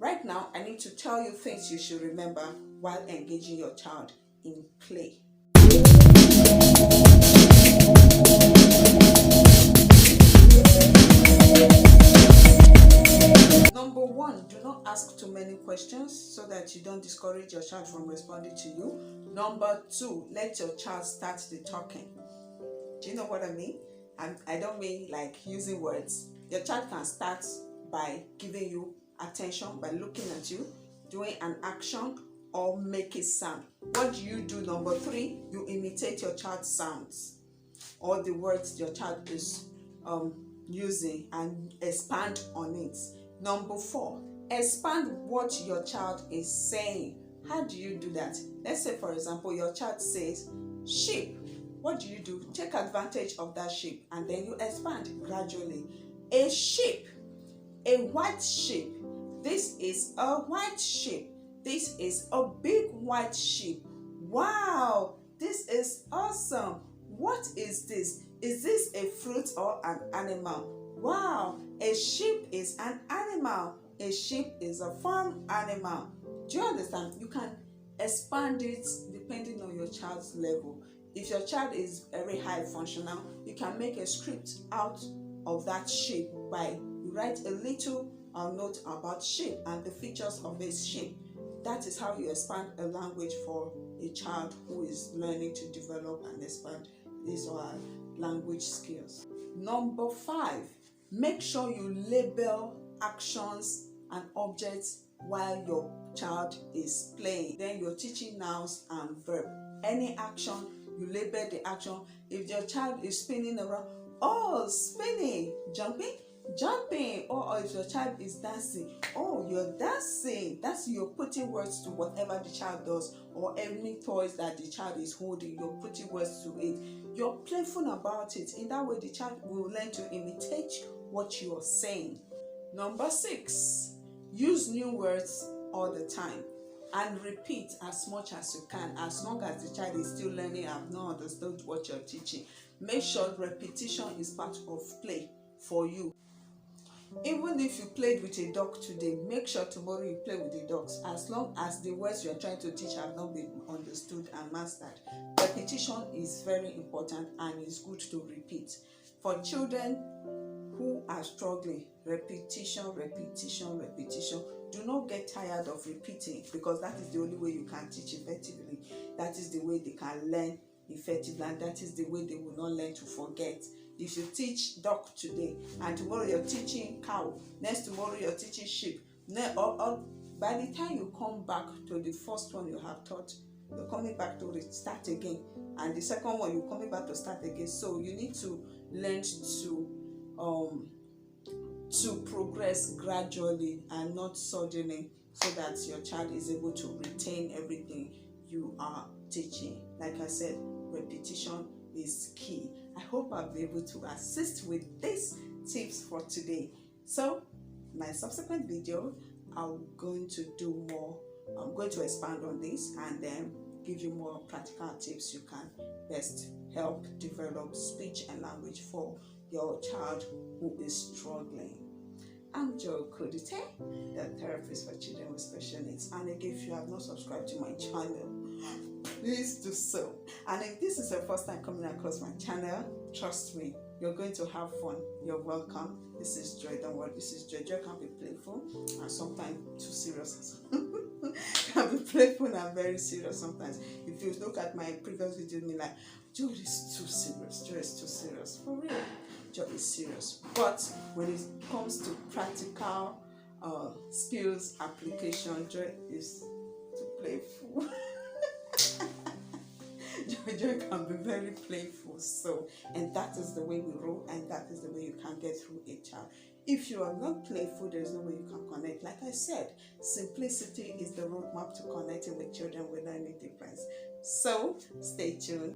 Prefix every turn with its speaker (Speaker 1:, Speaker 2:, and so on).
Speaker 1: Right now, I need to tell you things you should remember while engaging your child in play. Number one, do not ask too many questions so that you don't discourage your child from responding to you. Number two, let your child start the talking. Do you know what I mean? I don't mean like using words. Your child can start by giving you attention, by looking at you, doing an action, or make a sound. What do you do? Number three, you imitate your child's sounds or the words your child is using and expand on it. Number four, expand what your child is saying. How do you do that? Let's say, for example, your child says sheep. What do? Take advantage of that sheep and then you expand gradually. A sheep, a white sheep. This is a white sheep. This is a big white sheep. Wow, this is awesome. What is this? Is this a fruit or an animal? Wow, a sheep is an animal. A sheep is a farm animal. Do you understand? You can expand it depending on your child's level. If your child is very high functional, you can make a script out of that sheep by you write a little note about sheep and the features of a sheep. That is how you expand a language for a child who is learning to develop and expand his or her language skills. Number five, make sure you label actions and objects while your child is playing. Then you're teaching nouns and verb. Any action, you label the action. If your child is spinning around, oh, spinning, jumping, or if your child is dancing, oh, you're dancing. That's you're putting words to whatever the child does, or any toys that the child is holding, you're putting words to it. You're playful about it. In that way, the child will learn to imitate what you are saying. Number six, use new words all the time and repeat as much as you can. As long as the child is still learning, I've not understood what you're teaching. Make sure repetition is part of play for you. Even if you played with a dog today, make sure tomorrow you play with the dogs. As long as the words you're trying to teach have not been understood and mastered, repetition is very important and it's good to repeat. For children who are struggling, repetition. Do not get tired of repeating, because that is the only way you can teach effectively. That is the way they can learn effectively, and that is the way they will not learn to forget. If you teach dog today and tomorrow you're teaching cow, next tomorrow you're teaching sheep, by the time you come back to the first one you have taught, you're coming back to start again, and the second one you're coming back to start again. So you need to learn to progress gradually and not suddenly, so that your child is able to retain everything you are teaching. Like I said, repetition is key. I hope I'll be able to assist with these tips for today. So my subsequent video, I'm going to do more. I'm going to expand on this and then give you more practical tips you can best help develop speech and language for your child who is struggling. I'm Joe Kodite, the therapist for children with special needs. And again, if you have not subscribed to my channel, please do so. And if this is your first time coming across my channel, trust me, you're going to have fun. You're welcome. This is Joy. Don't worry, this is Joy. Joy can be playful and sometimes too serious. Can be playful and very serious sometimes. If you look at my previous video, you'll be like, Joy is too serious. Joy is too serious. For real, Joy is serious. But when it comes to practical skills application, Joy is too playful. Joy can be very playful, and that is the way we roll, and that is the way you can get through a child. If you are not playful, there's no way you can connect. Like I said, simplicity is the roadmap to connecting with children without any difference. So stay tuned.